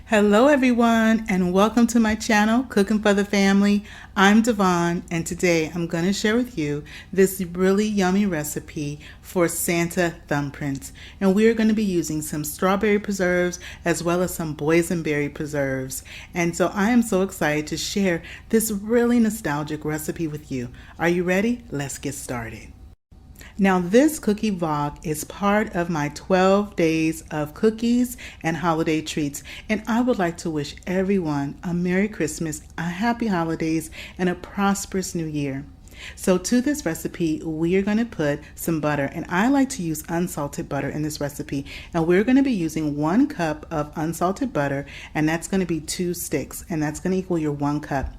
Hello everyone and welcome to my channel, Cooking for the Family. I'm Devon and today I'm going to share with you this really yummy recipe for Santa Thumbprints. And we are going to be using some strawberry preserves as well as some boysenberry preserves. And so I am so excited to share this really nostalgic recipe with you. Are you ready? Let's get started. Now this cookie vlog is part of my 12 days of cookies and holiday treats, and I would like to wish everyone a Merry Christmas, a Happy Holidays, and a prosperous New Year. So to this recipe, we are going to put some butter, and I like to use unsalted butter in this recipe, and we're going to be using 1 cup of unsalted butter, and that's going to be 2 sticks, and that's going to equal your 1 cup.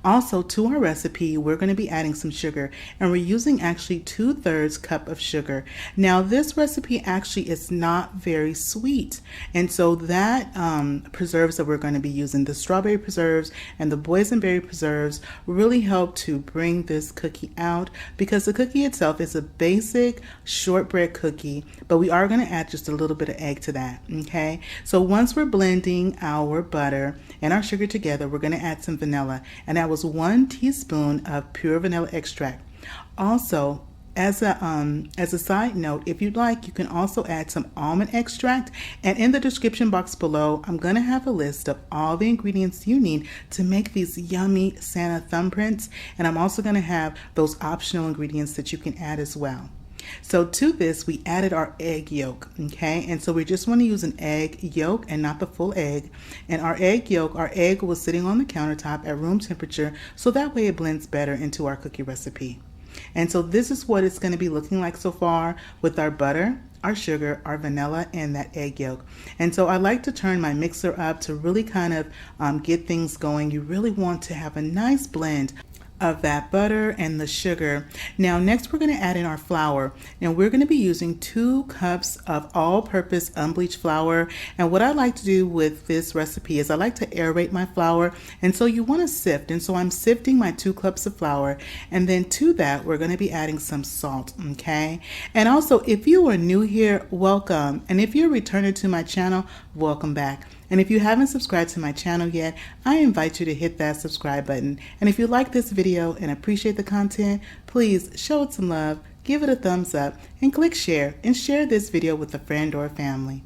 Also, to our recipe, we're going to be adding some sugar, and we're using actually 2/3 cup of sugar. Now, this recipe actually is not very sweet, and so that preserves that we're going to be using, the strawberry preserves and the boysenberry preserves, really help to bring this cookie out, because the cookie itself is a basic shortbread cookie, but we are going to add just a little bit of egg to that. Okay, so once we're blending our butter and our sugar together, we're going to add some vanilla, and that was 1 teaspoon of pure vanilla extract. Also, as a side note, if you'd like, you can also add some almond extract, and in the description box below I'm going to have a list of all the ingredients you need to make these yummy Santa Thumbprints, and I'm also going to have those optional ingredients that you can add as well. So to this, we added our egg yolk, okay? And so we just want to use an egg yolk and not the full egg. And our egg yolk, our egg was sitting on the countertop at room temperature, so that way it blends better into our cookie recipe. And so this is what it's going to be looking like so far with our butter, our sugar, our vanilla, and that egg yolk. And so I like to turn my mixer up to really kind of get things going. You really want to have a nice blend of that butter and the sugar. Now next we're going to add in our flour, and we're going to be using 2 cups of all-purpose unbleached flour. And what I like to do with this recipe is I like to aerate my flour, and so you want to sift, and so I'm sifting my 2 cups of flour, and then to that we're going to be adding some salt. Okay, and also if you are new here, welcome, and if you're returning to my channel, welcome back. And if you haven't subscribed to my channel yet, I invite you to hit that subscribe button. And if you like this video and appreciate the content, please show it some love, give it a thumbs up, and click share, and share this video with a friend or a family.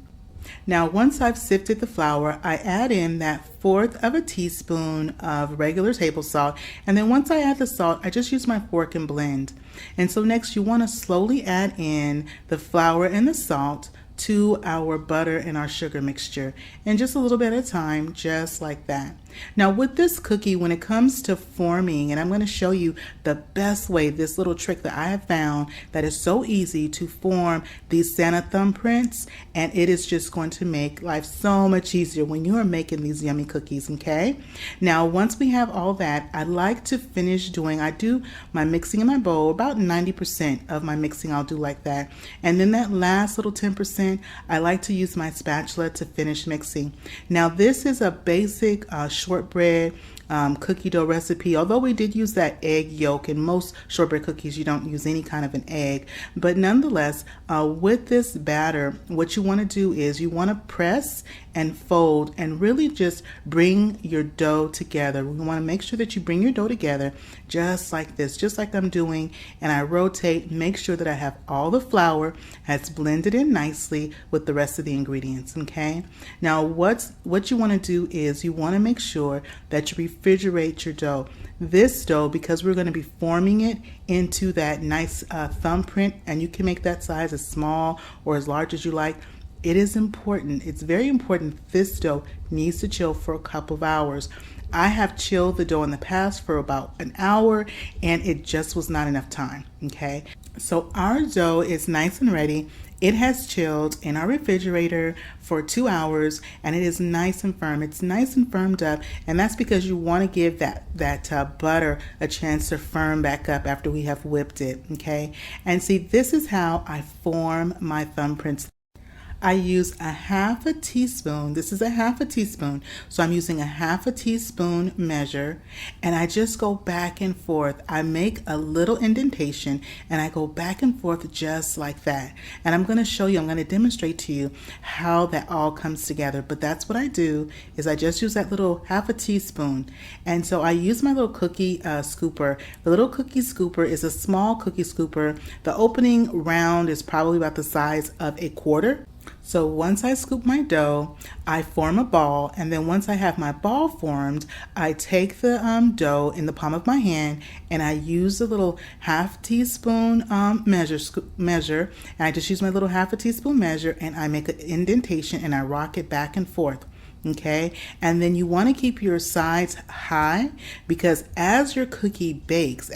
Now once I've sifted the flour, I add in that 1/4 teaspoon of regular table salt, and then once I add the salt, I just use my fork and blend. And so next you want to slowly add in the flour and the salt to our butter and our sugar mixture, and just a little bit at a time, just like that. Now with this cookie, when it comes to forming, and I'm going to show you the best way, this little trick that I have found that is so easy to form these Santa Thumbprints, and it is just going to make life so much easier when you are making these yummy cookies. Okay, now once we have all that, I like to finish doing, I do my mixing in my bowl, about 90% of my mixing I'll do like that, and then that last little 10% I like to use my spatula to finish mixing. Now this is a basic shortbread cookie dough recipe, although we did use that egg yolk. In most shortbread cookies you don't use any kind of an egg, but nonetheless with this batter, what you want to do is you want to press and fold and really just bring your dough together. We want to make sure that you bring your dough together just like this, just like I'm doing, and I rotate, make sure that I have all the flour has blended in nicely with the rest of the ingredients. Okay, now what you want to do is you want to make sure that you refrigerate your dough. This dough, because we're going to be forming it into that nice thumbprint, and you can make that size as small or as large as you like. It is important, it's very important, this dough needs to chill for a couple of hours. I have chilled the dough in the past for about an hour, and it just was not enough time. Okay, so our dough is nice and ready. It has chilled in our refrigerator for 2 hours, and it is nice and firm. It's nice and firmed up, and that's because you want to give that butter a chance to firm back up after we have whipped it. Okay, and see, this is how I form my thumbprints. I use a half a teaspoon. This is a half a teaspoon. So I'm using a half a teaspoon measure, and I just go back and forth. I make a little indentation and I go back and forth just like that. And I'm going to show you, I'm going to demonstrate to you how that all comes together. But that's what I do, is I just use that little half a teaspoon. And so I use my little cookie scooper. The little cookie scooper is a small cookie scooper. The opening round is probably about the size of a quarter. So once I scoop my dough, I form a ball, and then once I have my ball formed, I take the dough in the palm of my hand and I use the little half teaspoon measure, and I just use my little half a teaspoon measure, and I make an indentation and I rock it back and forth. Okay, and then you want to keep your sides high, because as the cookie bakes,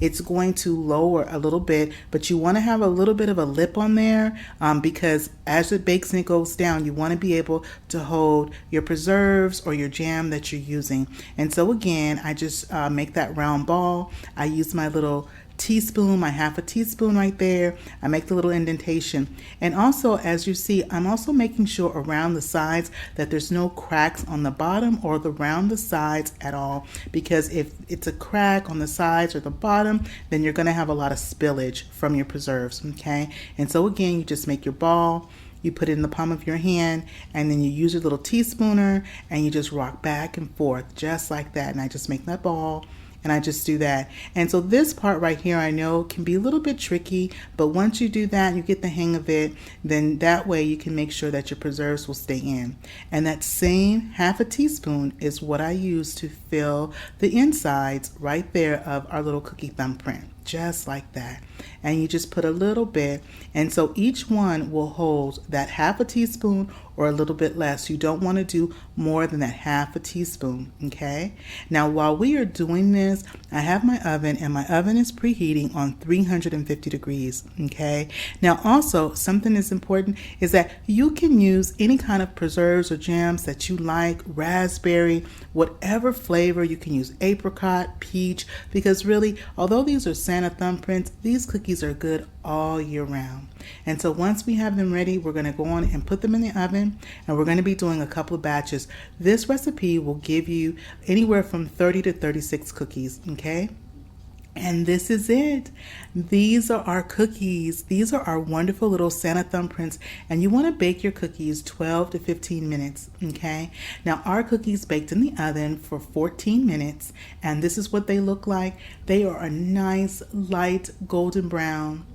it's going to lower a little bit, but you want to have a little bit of a lip on there, because as it bakes and it goes down, you want to be able to hold your preserves or your jam that you're using. And so again, I just make that round ball. I use my little teaspoon, my half a teaspoon right there. I make the little indentation, and also, as you see, I'm also making sure around the sides that there's no cracks on the bottom or around the sides at all, because if it's a crack on the sides or the bottom, then you're going to have a lot of spillage from your preserves. Okay, and so again, you just make your ball, you put it in the palm of your hand, and then you use your little teaspooner and you just rock back and forth just like that. And I just make that ball, and I just do that. And so this part right here, I know can be a little bit tricky, but once you do that, you get the hang of it, then that way you can make sure that your preserves will stay in. And that same half a teaspoon is what I use to fill the insides right there of our little cookie thumbprint, just like that. And you just put a little bit, and so each one will hold that half a teaspoon or a little bit less. You don't want to do more than that half a teaspoon. Okay, now while we are doing this, I have my oven, and my oven is preheating on 350 degrees. Okay, now also something that's important is that you can use any kind of preserves or jams that you like, raspberry, whatever flavor. You can use apricot, peach, because really, although these are Santa Thumbprints, these cookies are good all year round. And so once we have them ready, we're going to go on and put them in the oven, and we're going to be doing a couple of batches. This recipe will give you anywhere from 30 to 36 cookies. Okay, and this is it. These are our cookies. These are our wonderful little Santa Thumbprints, and you want to bake your cookies 12 to 15 minutes. Okay, now our cookies baked in the oven for 14 minutes, and this is what they look like. They are a nice light golden brown.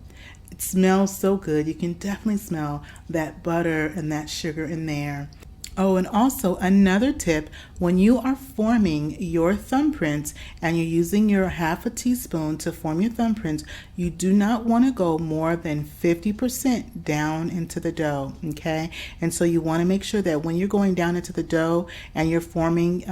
It smells so good. You can definitely smell that butter and that sugar in there. Oh, and also another tip, when you are forming your thumbprints and you're using your half a teaspoon to form your thumbprints, you do not want to go more than 50% down into the dough. Okay, and so you want to make sure that when you're going down into the dough and you're forming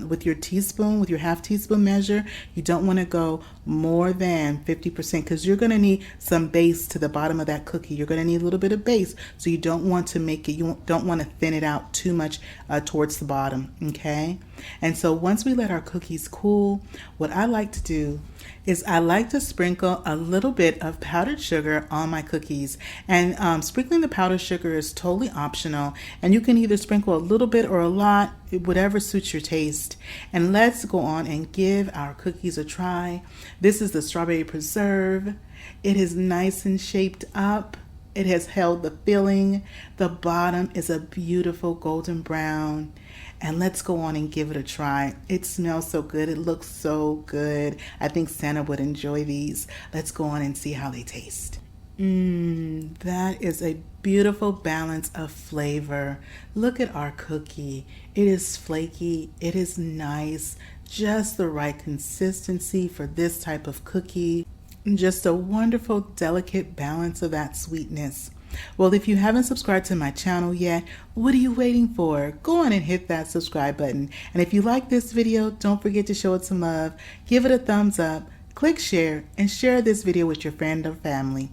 with your teaspoon, with your half teaspoon measure, you don't want to go more than 50%, because you're going to need some base to the bottom of that cookie. You're going to need a little bit of base, so you don't want to make it, you don't want to thin it out too much towards the bottom. Okay, and so once we let our cookies cool, what I like to do is I like to sprinkle a little bit of powdered sugar on my cookies. And sprinkling the powdered sugar is totally optional, and you can either sprinkle a little bit or a lot, whatever suits your taste. And let's go on and give our cookies a try. This is the strawberry preserve. It is nice and shaped up. It has held the filling. The bottom is a beautiful golden brown. And let's go on and give it a try. It smells so good. It looks so good. I think Santa would enjoy these. Let's go on and see how they taste. That is a beautiful balance of flavor. Look at our cookie. It is flaky. It is nice. Just the right consistency for this type of cookie. Just a wonderful, delicate balance of that sweetness. Well, if you haven't subscribed to my channel yet, what are you waiting for? Go on and hit that subscribe button. And if you like this video, don't forget to show it some love. Give it a thumbs up, click share, and share this video with your friend or family.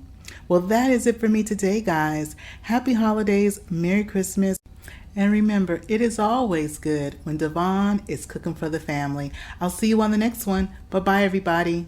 Well, that is it for me today, guys. Happy holidays, Merry Christmas. And remember, it is always good when Devon is cooking for the family. I'll see you on the next one. Bye-bye, everybody.